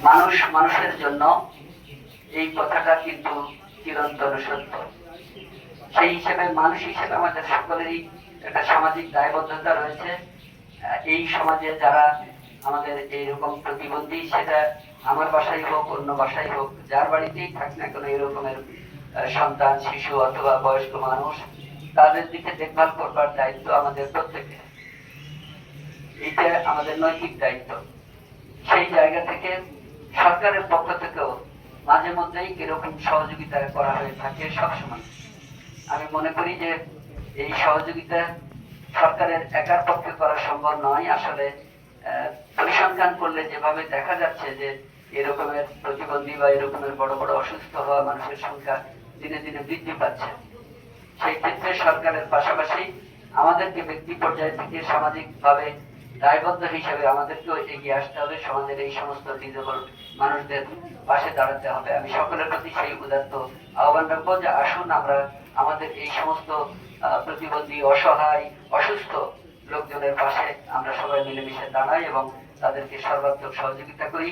মানুষ মানুষের জন্য, এই কথাটা কিন্তু চিরন্তন সত্য। সেই হিসেবে মানুষ হিসেবে আমাদের সকলেরই একটা সামাজিক দায়বদ্ধতা রয়েছে। এই সমাজে যারা আমাদের এইরকম প্রতিবন্ধী, সেটা আমার বাসায় হোক অন্য বাসায় হোক, যার বাড়িতেই থাক না কেন এরকমের সন্তান, শিশু অথবা বয়স্ক মানুষ, তাদের দিকে দেখভাল করবার দায়িত্ব আমাদের প্রত্যেকের। এটা আমাদের নৈতিক দায়িত্ব। সেই জায়গা থেকে সরকারের পক্ষ থেকেও মাঝে মধ্যেই এরকম সহযোগিতা করা হয়ে থাকে সবসময়। আমি মনে করি যে এই সহযোগিতা সরকারের একার পক্ষে করা সম্ভব নয়। আসলে পরিসংখ্যান করলে যেভাবে দেখা যাচ্ছে যে এরকমের প্রতিবন্ধী বা এরকমের বড় বড় অসুস্থ হওয়া মানুষের সংখ্যা দিনে দিনে বৃদ্ধি পাচ্ছে। সেই ক্ষেত্রে সরকারের পাশাপাশি আমাদেরকে ব্যক্তি পর্যায় থেকে সামাজিক ভাবে দায়বদ্ধ হিসেবে আমাদেরকেও এগিয়ে আসতে হবে, সমাজের এই সমস্ত ডিজেবল মানুষদের পাশে দাঁড়াতে হবে। আমি সকলের প্রতি সেই উদাত্ত আহ্বান রাখবো যে আসুন আমরা আমাদের এই সমস্ত প্রতিবন্ধী, অসহায়, অসুস্থ লোকজনের পাশে আমরা সবাই মিলেমিশে দাঁড়াই এবং তাদেরকে সর্বাত্মক সহযোগিতা করি।